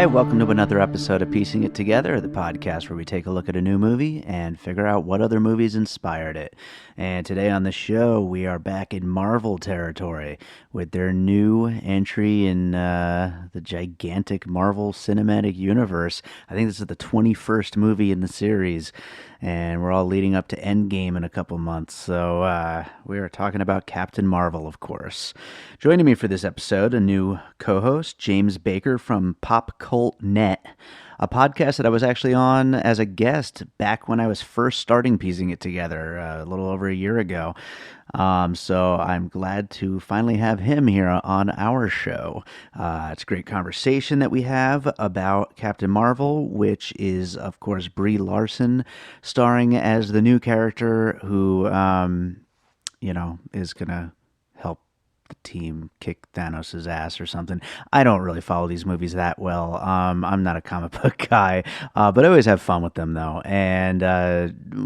Hi, welcome to another episode of Piecing It Together, the podcast where we take a look at a new movie and figure out what other movies inspired it. And today on the show, we are back in Marvel territory with their new entry in the gigantic Marvel Cinematic Universe. I think this is the 21st movie in the series, and we're all leading up to Endgame in a couple months. So we are talking about Captain Marvel, of course. Joining me for this episode, a new co-host, James Baker from Pop Cult Net, a podcast that I was actually on as a guest back when I was first starting Piecing It Together a little over a year ago. So I'm glad to finally have him here on our show. It's a great conversation that we have about Captain Marvel, which is, of course, Brie Larson starring as the new character who, is going to help the team kick Thanos' ass or something. I don't really follow these movies that well. I'm not a comic book guy, but I always have fun with them, though. And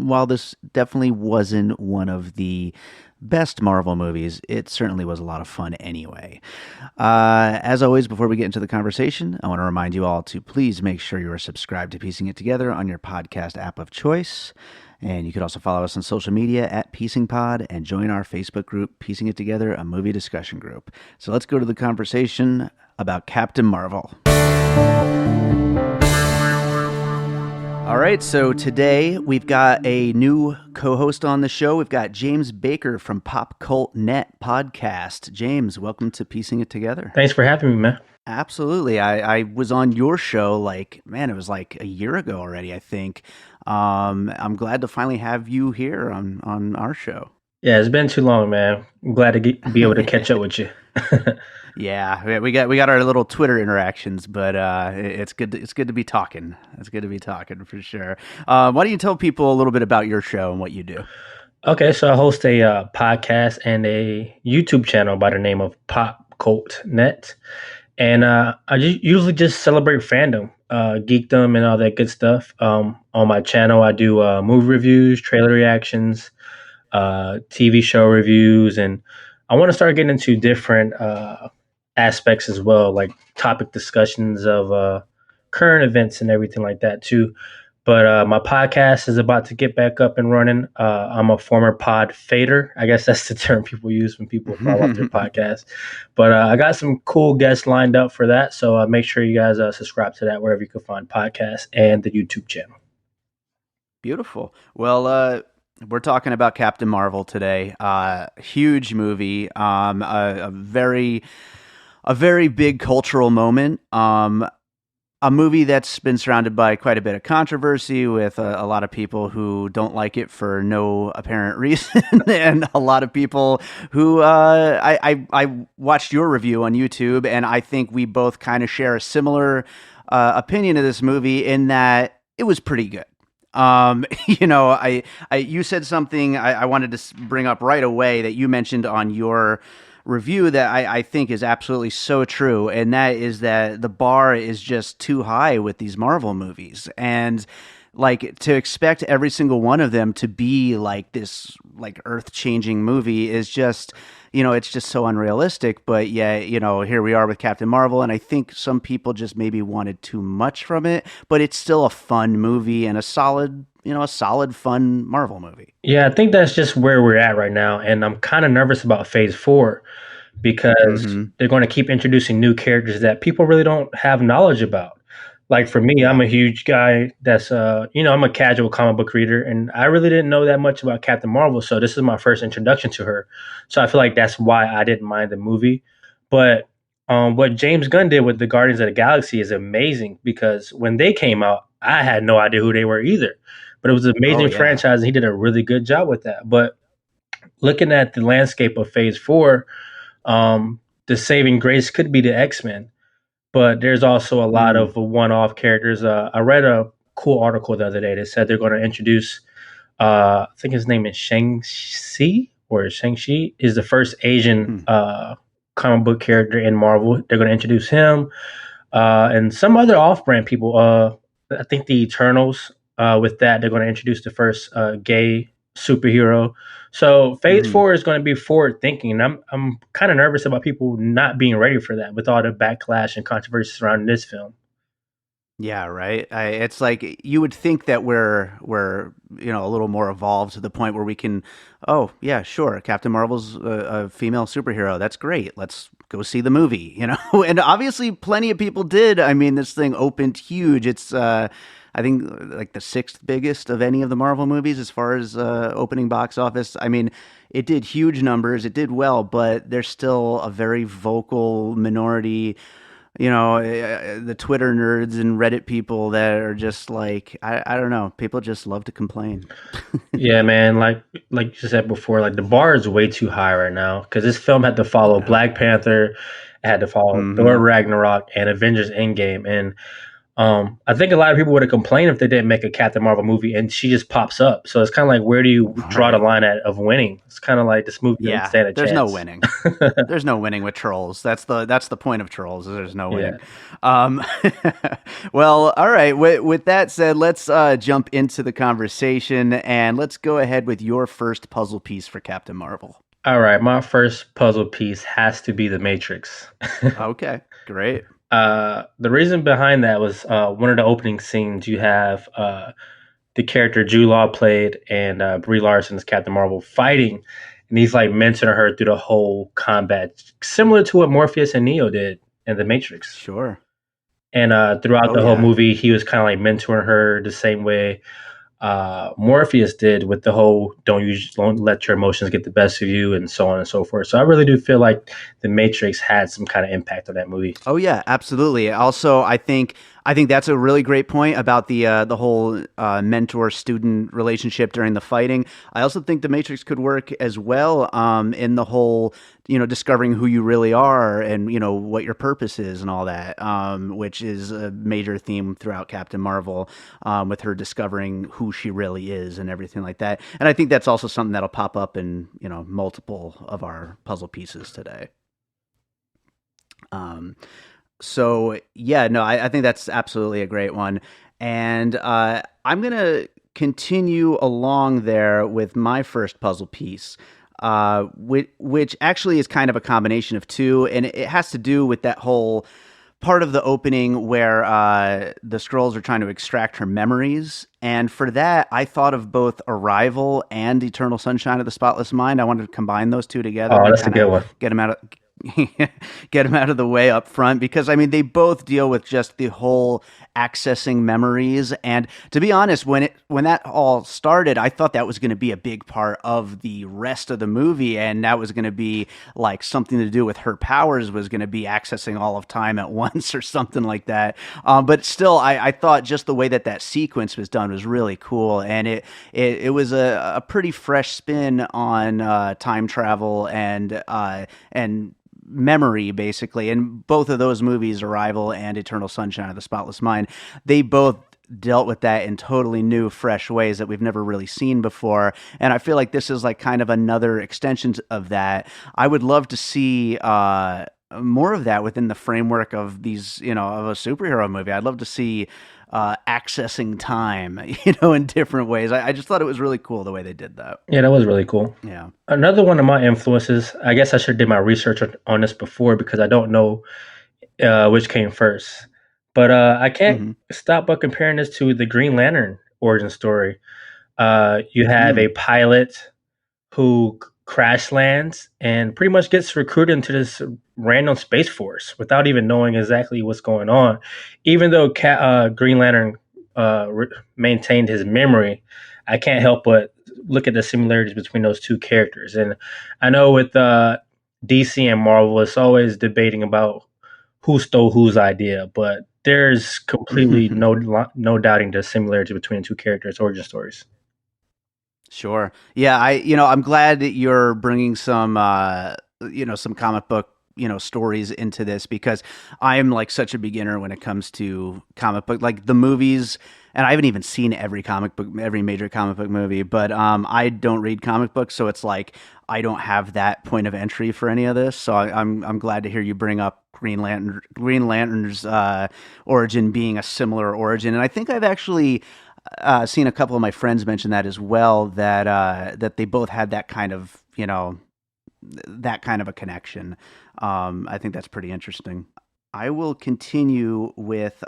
while this definitely wasn't one of the best Marvel movies, it certainly was a lot of fun anyway. As always, before we get into the conversation, I want to remind you all to please make sure you are subscribed to Piecing It Together on your podcast app of choice. And you could also follow us on social media at PiecingPod and join our Facebook group, Piecing It Together, a movie discussion group. So let's go to the conversation about Captain Marvel. All right, so today we've got a new co-host on the show. We've got James Baker from Pop Cult Net podcast. James, welcome to Piecing It Together. Thanks for having me, man. Absolutely. I was on your show it was like a year ago already, I think. I'm glad to finally have you here on our show. Yeah, it's been too long, man. I'm glad to be able to catch up with you. Yeah, we got our little Twitter interactions, but it's good to be talking. It's good to be talking for sure. Why don't you tell people a little bit about your show and what you do? Okay, so I host a podcast and a YouTube channel by the name of Pop Cult Net. And I usually just celebrate fandom, geekdom, and all that good stuff. On my channel, I do movie reviews, trailer reactions, TV show reviews, and I want to start getting into different aspects as well, like topic discussions of current events and everything like that too. But my podcast is about to get back up and running. I'm a former pod fader. I guess that's the term people use when people follow up their podcast. But I got some cool guests lined up for that. So make sure you guys subscribe to that wherever you can find podcasts and the YouTube channel. Beautiful. Well, we're talking about Captain Marvel today. Huge movie. A very big cultural moment. A movie that's been surrounded by quite a bit of controversy with a lot of people who don't like it for no apparent reason, and a lot of people who I watched your review on YouTube, and I think we both kind of share a similar opinion of this movie in that it was pretty good. You said something I wanted to bring up right away that you mentioned on your review that I think is absolutely so true, and that is that the bar is just too high with these Marvel movies, and to expect every single one of them to be like this earth-changing movie is just, it's just so unrealistic. But yeah, here we are with Captain Marvel, and I think some people just maybe wanted too much from it, but it's still a fun movie and a solid fun Marvel movie. Yeah, I think that's just where we're at right now, and I'm kind of nervous about Phase 4 because they're going to keep introducing new characters that people really don't have knowledge about. Like for me, I'm a huge guy that's, I'm a casual comic book reader, and I really didn't know that much about Captain Marvel, so this is my first introduction to her. So I feel like that's why I didn't mind the movie. But what James Gunn did with the Guardians of the Galaxy is amazing, because when they came out, I had no idea who they were either. But it was an amazing franchise, and he did a really good job with that. But looking at the landscape of Phase 4, the saving grace could be the X-Men. But there's also a lot of one-off characters. I read a cool article the other day that said they're going to introduce, I think his name is Shang-Chi, is the first Asian comic book character in Marvel. They're going to introduce him and some other off-brand people. I think the Eternals, with that, they're going to introduce the first gay superhero. So Phase 4 is going to be forward thinking. And I'm kind of nervous about people not being ready for that with all the backlash and controversy surrounding this film. Yeah, right. It's like you would think that we're a little more evolved to the point where we can, oh yeah, sure, Captain Marvel's a female superhero. That's great. Let's go see the movie. And obviously plenty of people did. I mean, this thing opened huge. It's I think like the sixth biggest of any of the Marvel movies as far as opening box office. I mean, it did huge numbers. It did well, but there's still a very vocal minority, the Twitter nerds and Reddit people that are just like, I don't know, people just love to complain. Yeah, man. Like you said before, like the bar is way too high right now because this film had to follow Yeah. Black Panther, it had to follow Thor Hmm. Ragnarok, and Avengers Endgame, and I think a lot of people would have complained if they didn't make a Captain Marvel movie, and she just pops up. So it's kind of like, where do you draw the Right. line of winning? It's kind of like this movie doesn't Yeah. stand a There's no chance. winning. There's no winning with trolls. That's the point of trolls. Is there's no winning. Yeah. Um, well, all right. With that said, let's jump into the conversation and let's go ahead with your first puzzle piece for Captain Marvel. All right, my first puzzle piece has to be the Matrix. Okay. Great. The reason behind that was one of the opening scenes. You have the character Jude Law played and Brie Larson as Captain Marvel fighting, and he's like mentoring her through the whole combat, similar to what Morpheus and Neo did in the Matrix. Sure. And throughout Oh the whole yeah. movie, he was kind of like mentoring her the same way Morpheus did with the whole don't let your emotions get the best of you and so on and so forth. So I really do feel like the Matrix had some kind of impact on that movie. Oh yeah, absolutely. Also, I think that's a really great point about the whole mentor student relationship during the fighting. I also think the Matrix could work as well in the whole discovering who you really are and what your purpose is and all that, which is a major theme throughout Captain Marvel, with her discovering who she really is and everything like that. And I think that's also something that'll pop up in multiple of our puzzle pieces today. Um, so yeah, no, I think that's absolutely a great one, and I'm gonna continue along there with my first puzzle piece, which actually is kind of a combination of two, and it has to do with that whole part of the opening where the scrolls are trying to extract her memories. And for that, I thought of both Arrival and Eternal Sunshine of the Spotless Mind. I wanted to combine those two together Oh, and that's a kind good of one. get them out of get them out of the way up front, because I mean they both deal with just the whole accessing memories. And to be honest, when that all started, I thought that was going to be a big part of the rest of the movie, and that was going to be like something to do with her powers, was going to be accessing all of time at once or something like that. But still, I thought just the way that that sequence was done was really cool, and it was a pretty fresh spin on time travel and memory, basically. And both of those movies, Arrival and Eternal Sunshine of the Spotless Mind, they both dealt with that in totally new, fresh ways that we've never really seen before. And I feel like this is like kind of another extension of that. I would love to see more of that within the framework of these, of a superhero movie. I'd love to see accessing time, in different ways. I just thought it was really cool the way they did that. Yeah, that was really cool. Yeah. Another one of my influences, I guess I should have did my research on this before because I don't know which came first. But I can't Hmm. stop but comparing this to the Green Lantern origin story. You have a Mm. pilot who crash lands and pretty much gets recruited into this random space force without even knowing exactly what's going on. Even though Green Lantern maintained his memory, I can't help but look at the similarities between those two characters. And I know with DC and Marvel, it's always debating about who stole whose idea, but there's completely no doubting the similarity between the two characters' origin stories. Sure. Yeah, I'm glad that you're bringing some comic book, stories into this, because I am like such a beginner when it comes to comic book, like the movies, and I haven't even seen every major comic book movie, but I don't read comic books, so it's like I don't have that point of entry for any of this. So I'm glad to hear you bring up Green Lantern's origin being a similar origin, and I think I've actually seen a couple of my friends mention that as well. That they both had that kind of a connection. I think that's pretty interesting. I will continue with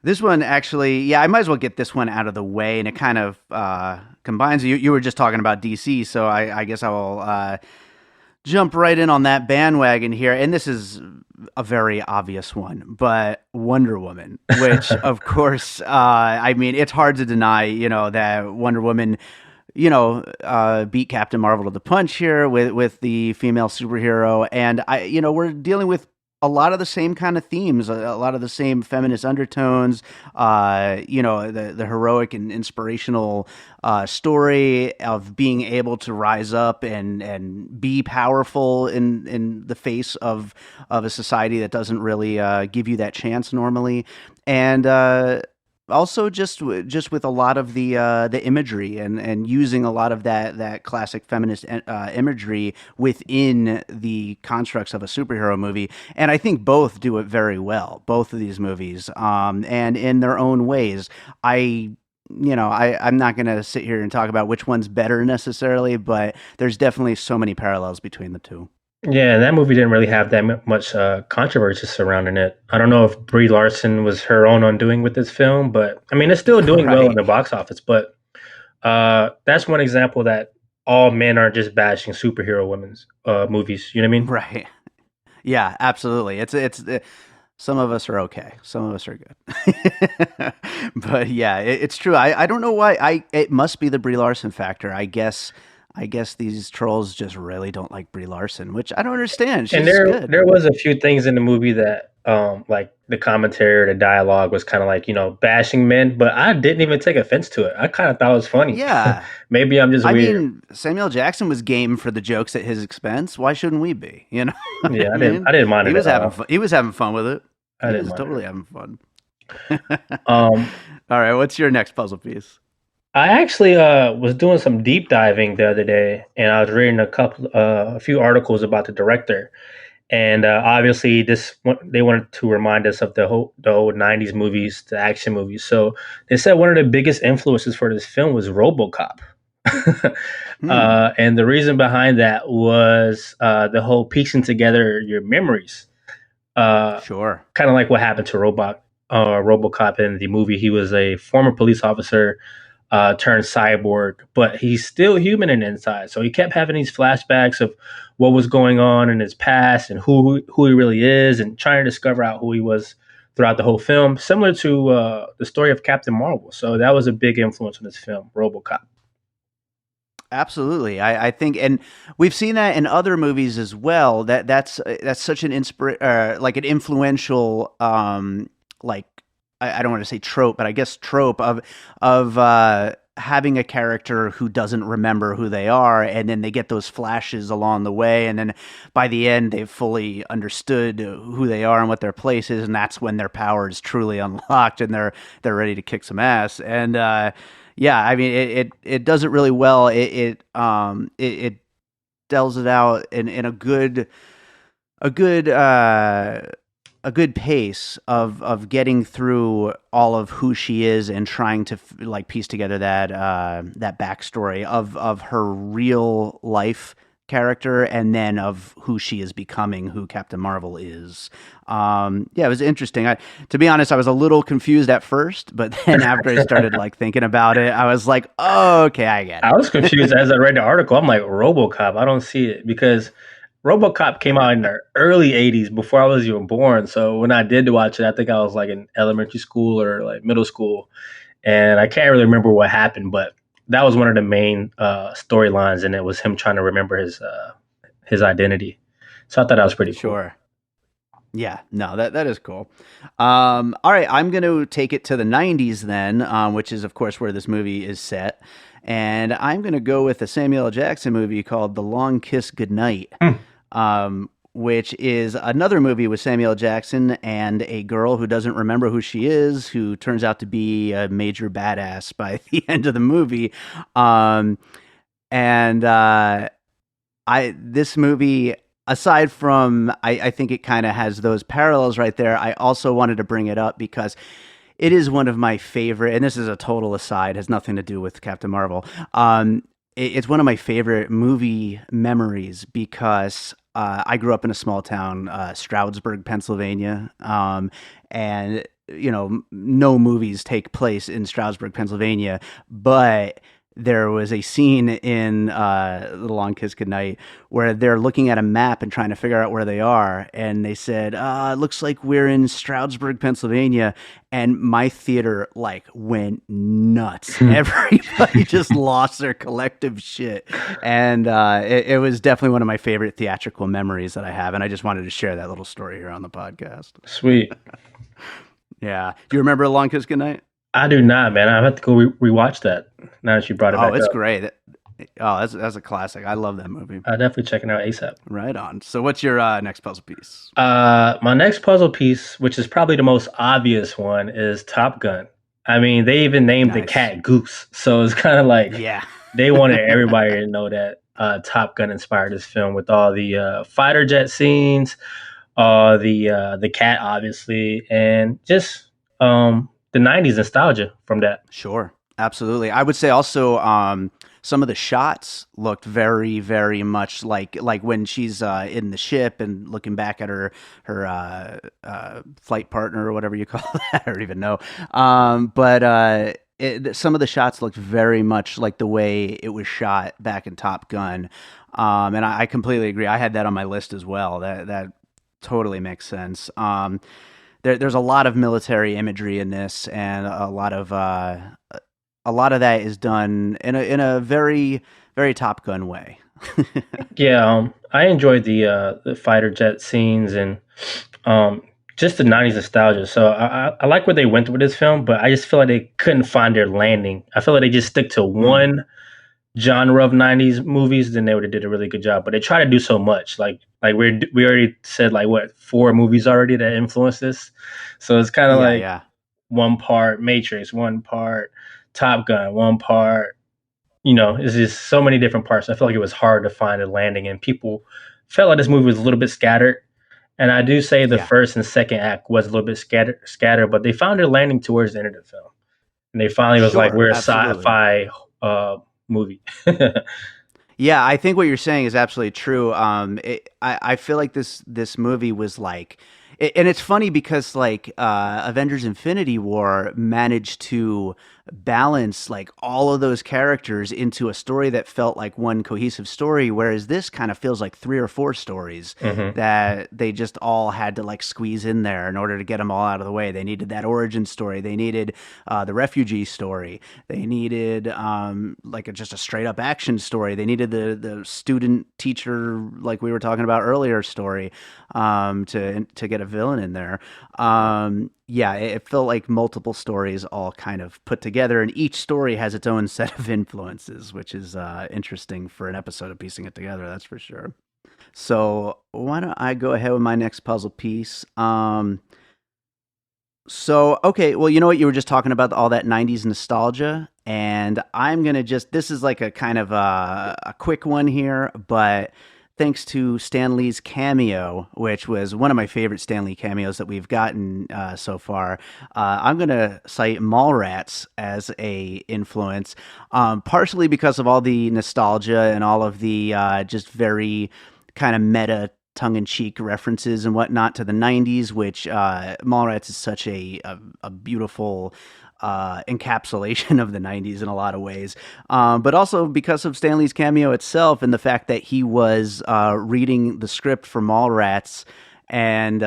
This one actually, yeah, I might as well get this one out of the way, and it kind of combines. You were just talking about DC, so I guess I will jump right in on that bandwagon here. And this is a very obvious one, but Wonder Woman, which of course, I mean, it's hard to deny, that Wonder Woman, beat Captain Marvel to the punch here with the female superhero, and we're dealing with a lot of the same kind of themes, a lot of the same feminist undertones, the heroic and inspirational story of being able to rise up and be powerful in the face of a society that doesn't really give you that chance normally, and also just with a lot of the imagery and using a lot of that classic feminist imagery within the constructs of a superhero movie, and I think both do it very well, both of these movies, and in their own ways. I'm not going to sit here and talk about which one's better necessarily, but there's definitely so many parallels between the two. Yeah, and that movie didn't really have that much controversy surrounding it. I don't know if Brie Larson was her own undoing with this film, but I mean, it's still doing well in Right. the box office. But that's one example that all men aren't just bashing superhero women's movies. You know what I mean? Right. Yeah, absolutely. It's some of us are okay. Some of us are good. But yeah, it's true. I don't know why. It must be the Brie Larson factor. I guess these trolls just really don't like Brie Larson, which I don't understand. And She's there good. there was a few things in the movie that like the commentary or the dialogue was kind of like, bashing men, but I didn't even take offense to it. I kind of thought it was funny. Yeah. Maybe I'm just I weird. mean, Samuel Jackson was game for the jokes at his expense. Why shouldn't we be? You know what I Yeah, I didn't mean? I didn't mind He it was at having all. fun. He was having fun with it. I He didn't was mind it totally at having fun. all. All right, what's your next puzzle piece? I actually was doing some deep diving the other day, and I was reading a few articles about the director. And obviously, they wanted to remind us of the old '90s movies, the action movies. So they said one of the biggest influences for this film was RoboCop. Hmm. And the reason behind that was the whole piecing together your memories. Uh, Sure. Kind of like what happened to RoboCop in the movie. He was a former police officer turned cyborg, but he's still human in inside. So he kept having these flashbacks of what was going on in his past and who he really is, and trying to discover out who he was throughout the whole film, similar to the story of Captain Marvel. So that was a big influence on this film, RoboCop. Absolutely. I think, and we've seen that in other movies as well. That's such an like an influential, like I don't want to say trope, but I guess trope of having a character who doesn't remember who they are, and then they get those flashes along the way, and then by the end they've fully understood who they are and what their place is, and that's when their power is truly unlocked, and they're ready to kick some ass. And yeah, I mean, it does it really well. It delves it out in a good a good pace of getting through all of who she is and trying to like piece together that backstory of her real life character, and then of who she is becoming, who Captain Marvel is. Yeah, it was interesting. To be honest, I was a little confused at first, but then after I started like thinking about it, I was like, oh, okay, I get I it. was confused as I read the article. I'm like, RoboCop. I don't see it because RoboCop came out in the early '80s before I was even born. So when I did watch it, I think I was like in elementary school or like middle school, and I can't really remember what happened, but that was one of the main storylines, and it was him trying to remember his identity. So I thought that was pretty cool. Sure. Yeah, no, that is cool. All right, I'm going to take it to the 90s then, which is, of course, where this movie is set. And I'm going to go with a Samuel L. Jackson movie called The Long Kiss Goodnight, Hmm. which is another movie with Samuel L. Jackson and a girl who doesn't remember who she is, who turns out to be a major badass by the end of the movie. Um, and I this movie, aside from I think it kind of has those parallels right there. I also wanted to bring it up because it is one of my favorite, and this is a total aside, has nothing to do with Captain Marvel. It's one of my favorite movie memories because I grew up in a small town, Stroudsburg, Pennsylvania, and no movies take place in Stroudsburg, Pennsylvania, but there was a scene in The Long Kiss Goodnight where they're looking at a map and trying to figure out where they are, and they said, "It looks like we're in Stroudsburg, Pennsylvania," and my theater like went nuts. Everybody just lost their collective shit, and it was definitely one of my favorite theatrical memories that I have, and I just wanted to share that little story here on the podcast. Sweet. Yeah. Do you remember A Long Kiss Goodnight? I do not, man. I have to go rewatch that now that you brought it Oh, back it's up. great. Oh, that's a classic. I love that movie. I'll definitely check it out ASAP. Right on. So, what's your next puzzle piece? My next puzzle piece, which is probably the most obvious one, is Top Gun. I mean, they even named the Nice. cat Goose, so it's kind of like Yeah. they wanted everybody to know that Top Gun inspired this film with all the fighter jet scenes, the cat, obviously, and just the '90s nostalgia from that. Sure. Absolutely. I would say also some of the shots looked very, very much like when she's in the ship and looking back at her flight partner or whatever you call that. I don't even know. But some of the shots looked very much like the way it was shot back in Top Gun. And I completely agree. I had that on my list as well. That totally makes sense. There's a lot of military imagery in this, and a lot of that is done in a very very Top Gun way. Yeah, I enjoyed the fighter jet scenes and um, just the '90s nostalgia. So I like where they went with this film, but I just feel like they couldn't find their landing. I feel like they just stick to Mm, one genre of '90s movies, then they would have did a really good job. But they try to do so much. Like we already said like what 4 movies already that influenced this. So it's kind of yeah, like yeah, one part Matrix, one part Top Gun, one part. It's just so many different parts. I feel like it was hard to find a landing, and people felt like this movie was a little bit scattered. And I do say the yeah. first and second act was a little bit scattered, but they found their landing towards the end of the film, and they finally was like, Sure, "We're a absolutely. sci-fi movie." Yeah, I think what you're saying is absolutely true. I feel like this movie was like, and it's funny because like Avengers: Infinity War managed to balance like all of those characters into a story that felt like one cohesive story, whereas this kind of feels like 3 or 4 stories hmm that they just all had to like squeeze in there in order to get them all out of the way. They needed that origin story. They needed the refugee story. They needed just a straight up action story. They needed the student teacher, like we were talking about earlier, story to get a villain in there. Yeah, it felt like multiple stories all kind of put together, and each story has its own set of influences, which is interesting for an episode of piecing it together. That's for sure. So why don't I go ahead with my next puzzle piece? Okay, well, you know what? You were just talking about all that 90s nostalgia, and I'm going to this is like a kind of a quick one here, but thanks to Stan Lee's cameo, which was one of my favorite Stan Lee cameos that we've gotten so far, I'm going to cite Mallrats as a influence, partially because of all the nostalgia and all of the just very kind of meta tongue-in-cheek references and whatnot to the 90s, which Mallrats is such a beautiful encapsulation of the 90s in a lot of ways. But also because of Stanley's cameo itself and the fact that he was reading the script for Mallrats and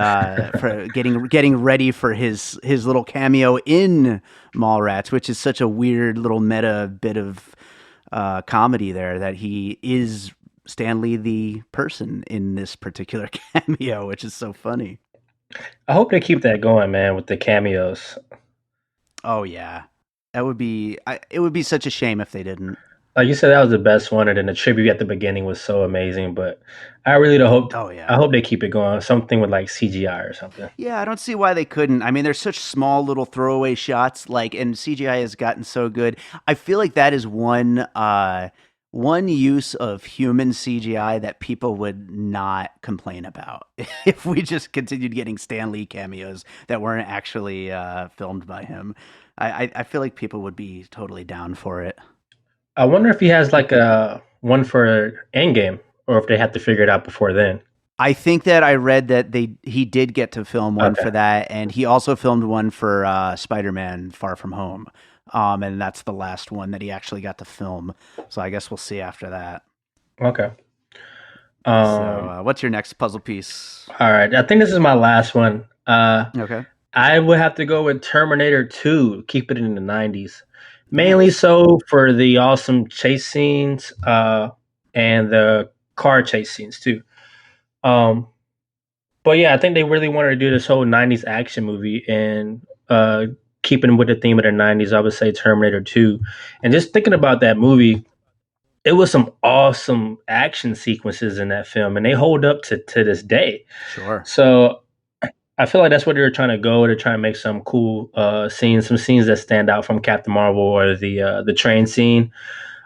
for getting ready for his little cameo in Mallrats, which is such a weird little meta bit of comedy there that he is Stanley the person in this particular cameo, which is so funny. I hope they keep that going, man, with the cameos. Oh yeah, that would be. It would be such a shame if they didn't. Like you said, that was the best one, and then the tribute at the beginning was so amazing. But I really do hope Oh I yeah, hope they keep it going. Something with like CGI or something. yeah. I don't see why they couldn't. I mean, there's such small little throwaway shots, like, and CGI has gotten so good. I feel like that is one use of human CGI that people would not complain about if we just continued getting Stan Lee cameos that weren't actually filmed by him. I feel like people would be totally down for it. I wonder if he has like a one for Endgame, or if they have to figure it out before then. I think that I read that he did get to film one Okay. for that, and he also filmed one for Spider-Man: Far From Home, and that's the last one that he actually got to film. So I guess we'll see after that. Okay. So, Um, what's your next puzzle piece? all right. I think this is my last one. Okay, I would have to go with Terminator 2, keep it in the 90s. Mainly nice. so for the awesome chase scenes and the car chase scenes too. Um, but yeah, I think they really wanted to do this whole 90s action movie and keeping with the theme of the 90s, I would say Terminator 2. And just thinking about that movie, it was some awesome action sequences in that film and they hold up to this day. Sure. So I feel like that's what they were trying to go to try and make some cool scenes, some scenes that stand out from Captain Marvel or the train scene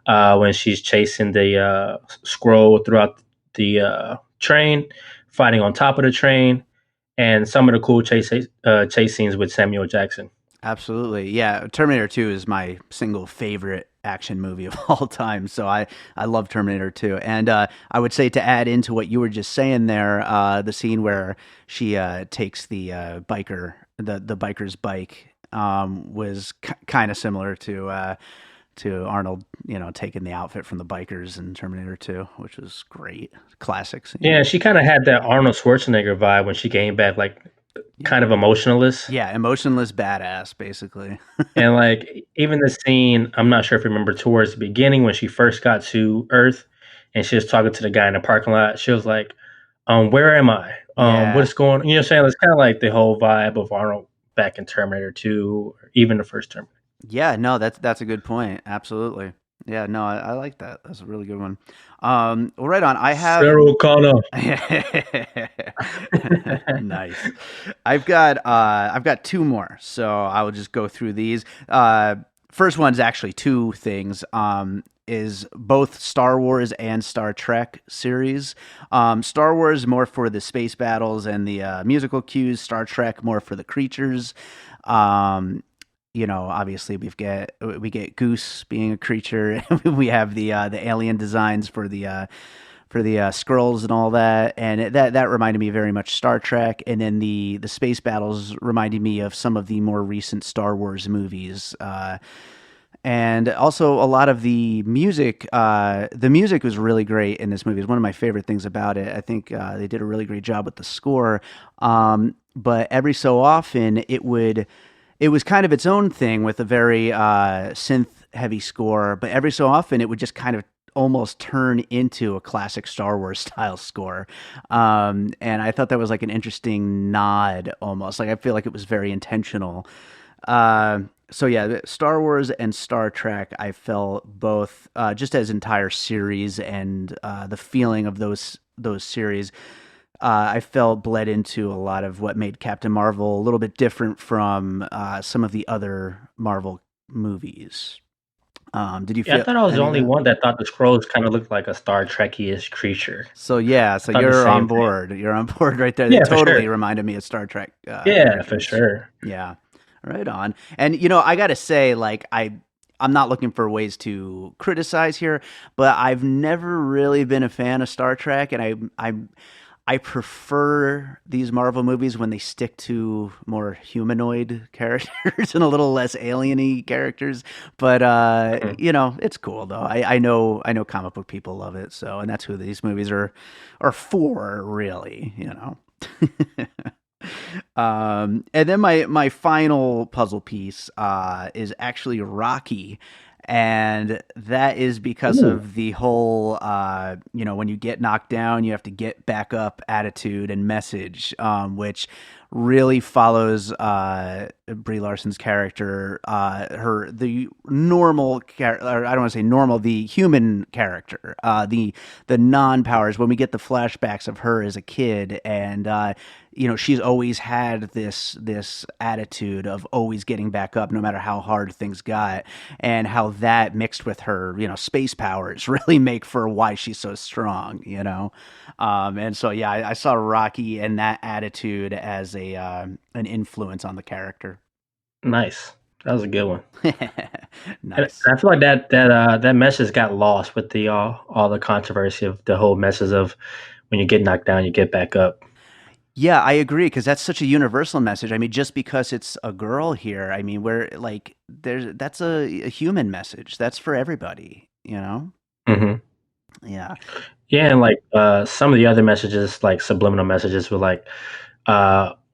when she's chasing the scroll throughout the train, fighting on top of the train, and some of the cool chase scenes with Samuel Jackson. Absolutely. Yeah, Terminator 2 is my single favorite action movie of all time. So I love Terminator 2. And I would say to add into what you were just saying there, the scene where she takes the the biker's bike, was kind of similar to Arnold, taking the outfit from the bikers in Terminator 2, which was great. Classic scene. Yeah, she kind of had that Arnold Schwarzenegger vibe when she came back, like kind of emotionless. Yeah, emotionless badass, basically. And like even the scene, I'm not sure if you remember towards the beginning when she first got to Earth and she was talking to the guy in the parking lot. She was like, where am I? Yeah. What's going on? You know what I'm saying? It's kind of like the whole vibe of Arnold back in Terminator 2, or even the first Terminator. Yeah, no, that's a good point. Absolutely. Yeah, no, I like that. That's a really good one. Well, right on. I have Sarah Connor. nice. I've got two more, so I will just go through these. First one's actually two things. Is both Star Wars and Star Trek series. Star Wars more for the space battles and the musical cues. Star Trek more for the creatures. Um, obviously we get Goose being a creature. We have the alien designs for the scrolls and all that, and that reminded me very much Star Trek. And then the space battles reminded me of some of the more recent Star Wars movies. And also a lot of the music. The music was really great in this movie. It's one of my favorite things about it. I think they did a really great job with the score. But every so often, it was kind of its own thing with a very synth heavy score. But every so often, it would just kind of almost turn into a classic Star Wars style score. And I thought that was like an interesting nod almost. Like I feel like it was very intentional. So yeah, Star Wars and Star Trek, I felt both just as entire series and the feeling of those series. I felt bled into a lot of what made Captain Marvel a little bit different from some of the other Marvel movies. Did you Yeah, I feel thought I was the any of only that? one that thought the scrolls kind of looked like a Star Trek-ish creature. So yeah, I so thought the you're on same thing. board. You're on board right there. They Yeah, for sure. totally reminded me of Star Trek Yeah, for characters. sure. Yeah, right on. And I gotta say, like I'm not looking for ways to criticize here, but I've never really been a fan of Star Trek, and I prefer these Marvel movies when they stick to more humanoid characters and a little less alieny characters. But Mhm. it's cool though. I know comic book people love it, so and that's who these movies are for, really. And then my final puzzle piece is actually Rocky, and that is because Ooh. of the whole when you get knocked down, you have to get back up attitude and message, which really follows Brie Larson's character, her the normal character. I don't want to say normal, the human character, the non powers. When we get the flashbacks of her as a kid, and she's always had this attitude of always getting back up no matter how hard things got, and how that mixed with her space powers really make for why she's so strong. And so yeah, I saw Rocky and that attitude as a an influence on the character. Nice. That was a good one. And Nice. I feel like that message got lost with the all the controversy of the whole message of when you get knocked down, you get back up. Yeah, I agree because that's such a universal message. I mean, just because it's a girl here, I mean, we're like, that's a human message. That's for everybody, you know? Hmm. Yeah. Yeah, and like some of the other messages, like subliminal messages, were like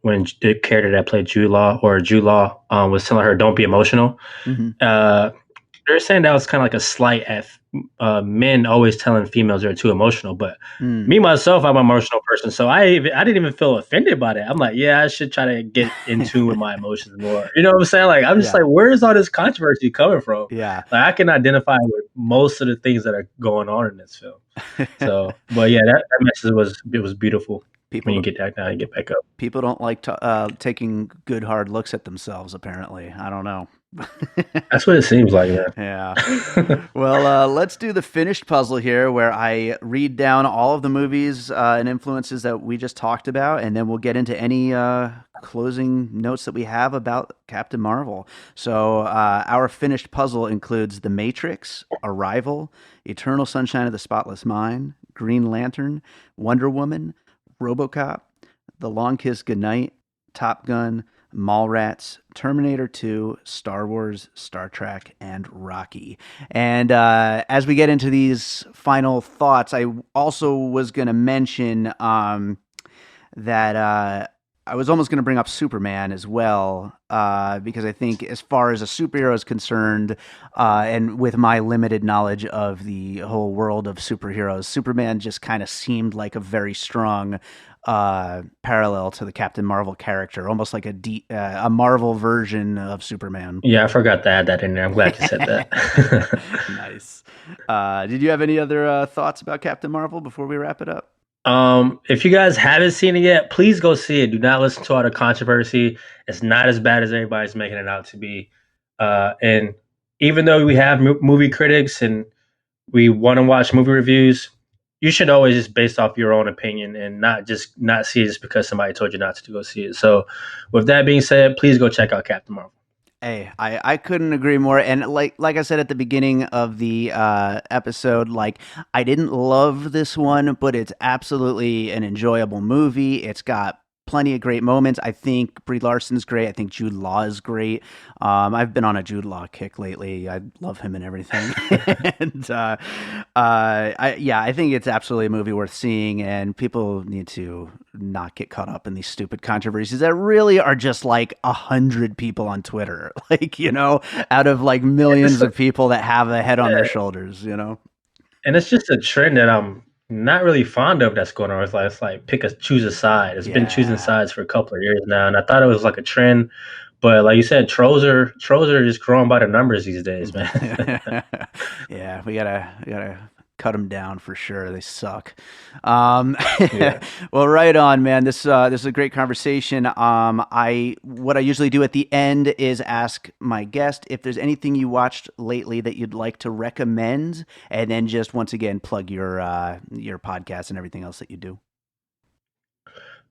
when the character that played Jude Law was telling her, "Don't be emotional." Hmm. Uh, they're saying that was kind of like a slight at men always telling females they're too emotional. But Mm. me myself, I'm an emotional person, so I didn't even feel offended by that. I'm like, yeah, I should try to get in tune with my emotions more. You know what I'm saying? Like, I'm just Yeah. like, where is all this controversy coming from? Yeah. Like, I can identify with most of the things that are going on in this film. So, but yeah, that message was beautiful when People you don't, get that down, you get back up. people don't like taking good hard looks at themselves, apparently. I don't know. That's what it seems like, Yeah. man. Well, let's do the finished puzzle here where I read down all of the movies and influences that we just talked about, and then we'll get into any closing notes that we have about Captain Marvel. So, our finished puzzle includes The Matrix, Arrival, Eternal Sunshine of the Spotless Mind, Green Lantern, Wonder Woman, Robocop, The Long Kiss Goodnight, Top Gun, Mallrats, Terminator 2, Star Wars, Star Trek, and Rocky. And as we get into these final thoughts, I also was going to mention that I was almost going to bring up Superman as well, because I think, as far as a superhero is concerned, and with my limited knowledge of the whole world of superheroes, Superman just kind of seemed like a very strong parallel to the Captain Marvel character, almost like a Marvel version of Superman. Yeah, I forgot to add that in there. I'm glad you said that. Nice. Did you have any other thoughts about Captain Marvel before we wrap it up? If you guys haven't seen it yet, please go see it. Do not listen to all the controversy. It's not as bad as everybody's making it out to be. And even though we have movie critics and we want to watch movie reviews, you should always just based off your own opinion and not see it just because somebody told you not to go see it. So, with that being said, please go check out Captain Marvel. Hey, I couldn't agree more. And like I said at the beginning of the episode, like, I didn't love this one, but it's absolutely an enjoyable movie. It's got plenty of great moments. I think Brie Larson's great. I think Jude Law is great. I've been on a Jude Law kick lately. I love him and everything. And I think it's absolutely a movie worth seeing, and people need to not get caught up in these stupid controversies that really are just like 100 people on Twitter, like, out of like It's millions a, of people that have a head on their yeah, shoulders. and it's just a trend that I'm not really fond of that's going on. It's like choose a side. It's been choosing Yeah. sides for a couple of years now, and I thought it was like a trend, but like you said, trolls are just growing by the numbers these days, man. Yeah, we gotta cut them down for sure. They suck. Um, Yeah. well, right on, man. This is a great conversation. I what I usually do at the end is ask my guest if there's anything you watched lately that you'd like to recommend, and then just once again plug your podcast and everything else that you do.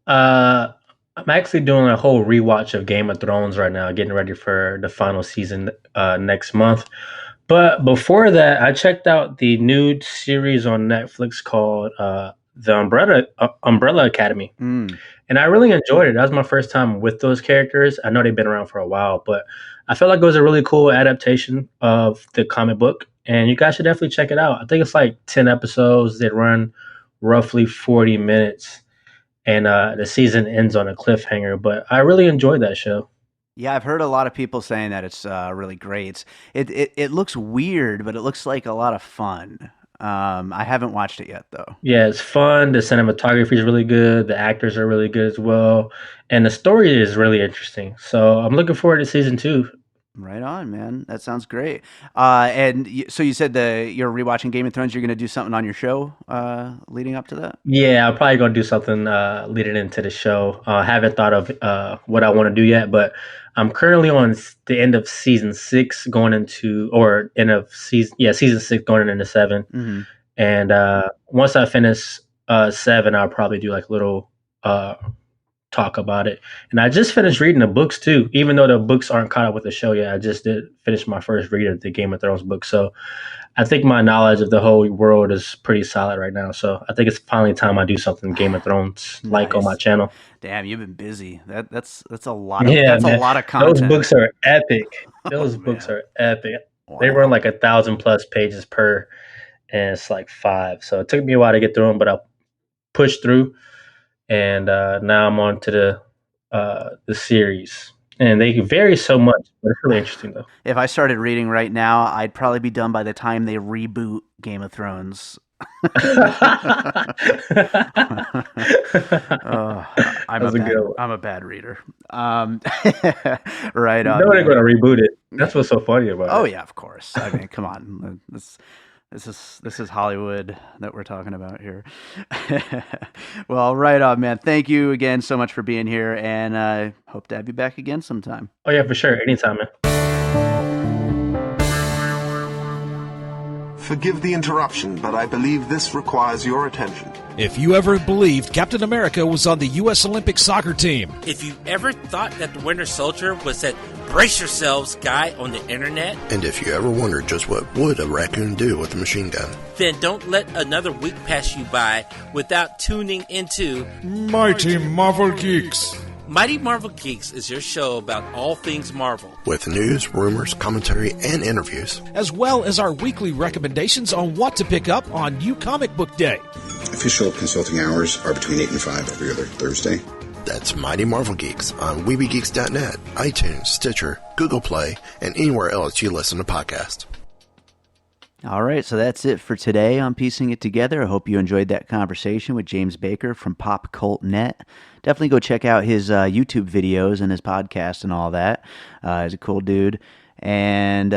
Uh, I'm actually doing a whole rewatch of Game of Thrones right now, getting ready for the final season next month. But before that, I checked out the new series on Netflix called The Umbrella Academy, Mm. and I really enjoyed it. That was my first time with those characters. I know they've been around for a while, but I felt like it was a really cool adaptation of the comic book, and you guys should definitely check it out. I think it's like 10 episodes. They run roughly 40 minutes, and the season ends on a cliffhanger. But I really enjoyed that show. Yeah, I've heard a lot of people saying that it's really great. It looks weird, but it looks like a lot of fun. I haven't watched it yet though. Yeah, it's fun. The cinematography is really good. The actors are really good as well, and the story is really interesting. So I'm looking forward to season two. Right on, man. That sounds great. So you said you're rewatching Game of Thrones. You're going to do something on your show leading up to that. Yeah, I'm probably gonna do something leading into the show. Haven't thought of what I want to do yet, but I'm currently on the end of season six, going into or end of season six, going into seven. Hmm. And once I finish seven, I'll probably do like little uh, talk about it. And I just finished reading the books too, even though the books aren't caught up with the show yet. I just did finish my first read of the Game of Thrones book. So I think my knowledge of the whole world is pretty solid right now. So I think it's finally time I do something Game of Thrones like on my channel. Damn, you've been busy. That's a lot of Yeah, that's a man. lot of Those content. books are epic. Those Oh, books man. are epic. Wow. They run like 1,000+ pages per, and it's like 5. So it took me a while to get through them, but I pushed through, and now I'm on to the series. And they vary so much, but it's really interesting though. If I started reading right now, I'd probably be done by the time they reboot Game of Thrones. I'm a bad reader. Right on. You know they're going to reboot it. That's what's so funny about it. Oh yeah, of course. I mean, come on. This is Hollywood that we're talking about here. Well, right on, man. Thank you again so much for being here, and I hope to have you back again sometime. Oh yeah, for sure. Anytime, man. Forgive the interruption, but I believe this requires your attention. If you ever believed Captain America was on the U.S. Olympic soccer team. If you ever thought that the Winter Soldier was that brace yourselves guy on the internet. And if you ever wondered just what would a raccoon do with a machine gun. Then don't let another week pass you by without tuning into Mighty Marvel Geeks. Mighty Marvel Geeks is your show about all things Marvel. With news, rumors, commentary, and interviews. As well as our weekly recommendations on what to pick up on New Comic Book Day. Official consulting hours are between 8 and 5 every other Thursday. That's Mighty Marvel Geeks on WeebieGeeks.net, iTunes, Stitcher, Google Play, and anywhere else you listen to podcasts. All right, so that's it for today on Piecing It Together. I hope you enjoyed that conversation with James Baker from Pop Cult Net. Definitely go check out his YouTube videos and his podcast and all that. He's a cool dude. And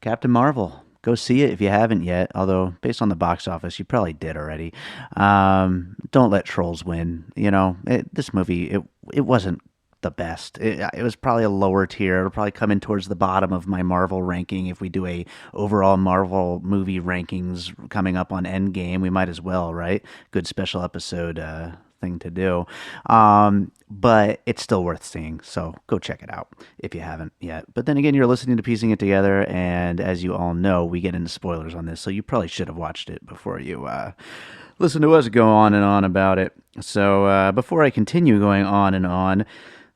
Captain Marvel, go see it if you haven't yet, although based on the box office, you probably did already. Don't let trolls win. You know, this movie, it wasn't the best. It was probably a lower tier. It'll probably come in towards the bottom of my Marvel ranking. If we do a overall Marvel movie rankings coming up on Endgame, we might as well, right? Good special episode thing to do. But it's still worth seeing, so go check it out if you haven't yet. But then again, you're listening to Piecing It Together, and as you all know, we get into spoilers on this, so you probably should have watched it before you listen to us go on and on about it. So before I continue going on and on,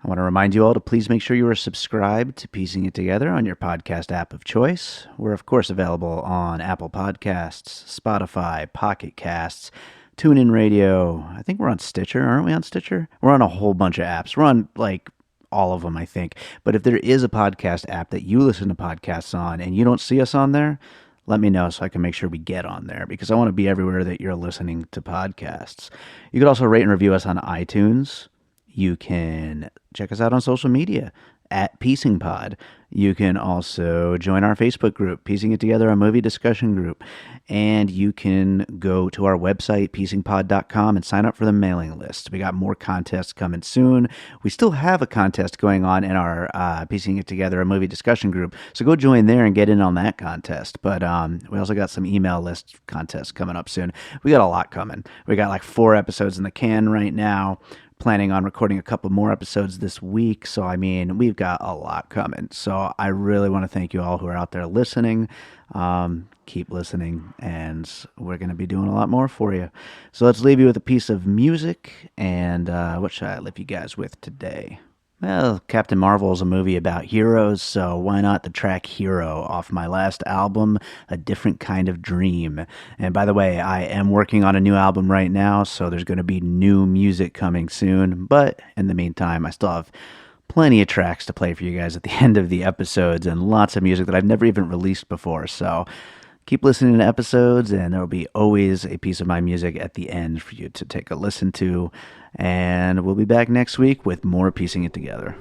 I want to remind you all to please make sure you are subscribed to Piecing It Together on your podcast app of choice. We're, of course, available on Apple Podcasts, Spotify, Pocket Casts, TuneIn Radio. I think we're on Stitcher. Aren't we on Stitcher? We're on a whole bunch of apps. We're on, like, all of them, I think. But if there is a podcast app that you listen to podcasts on and you don't see us on there, let me know so I can make sure we get on there, because I want to be everywhere that you're listening to podcasts. You could also rate and review us on iTunes. You can check us out on social media at Piecing Pod. You can also join our Facebook group, Piecing It Together, a movie discussion group. And you can go to our website, piecingpod.com, and sign up for the mailing list. We got more contests coming soon. We still have a contest going on in our Piecing It Together, a movie discussion group. So go join there and get in on that contest. But we also got some email list contests coming up soon. We got a lot coming. We got like 4 episodes in the can right now. Planning on recording a couple more episodes this week. So, I mean, we've got a lot coming. So I really want to thank you all who are out there listening. Keep listening, and we're going to be doing a lot more for you. So let's leave you with a piece of music. And what should I leave you guys with today? Well, Captain Marvel is a movie about heroes, so why not the track Hero off my last album, A Different Kind of Dream. And by the way, I am working on a new album right now, so there's going to be new music coming soon. But in the meantime, I still have plenty of tracks to play for you guys at the end of the episodes, and lots of music that I've never even released before. So keep listening to episodes, and there will be always a piece of my music at the end for you to take a listen to. And we'll be back next week with more Piecing It Together.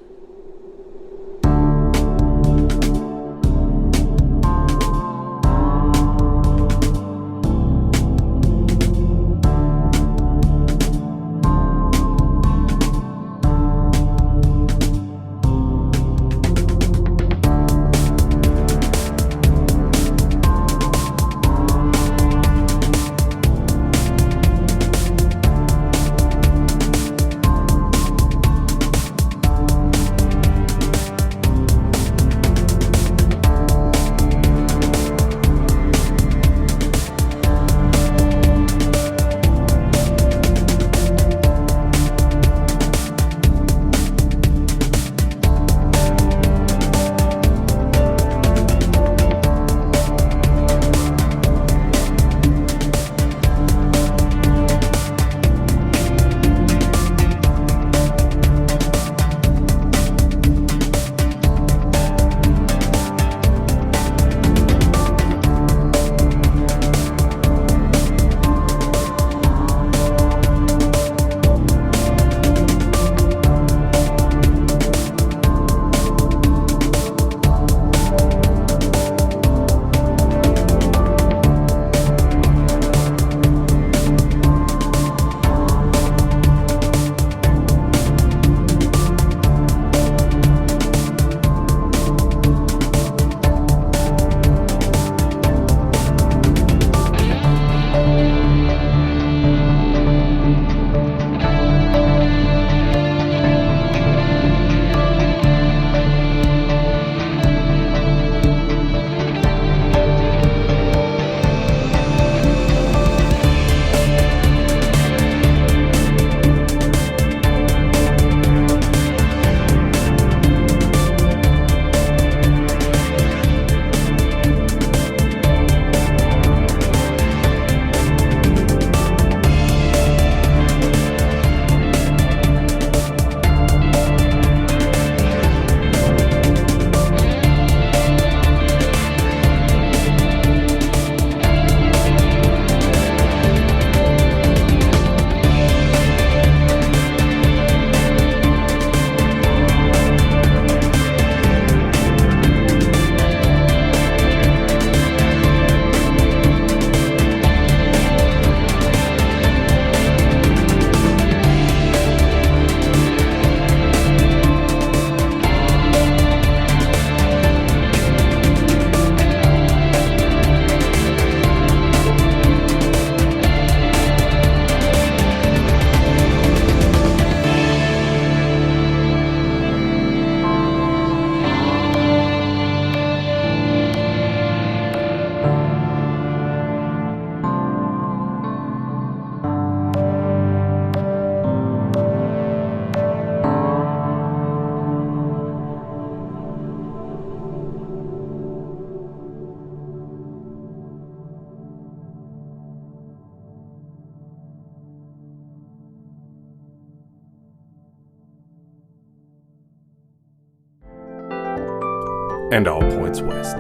and all points west.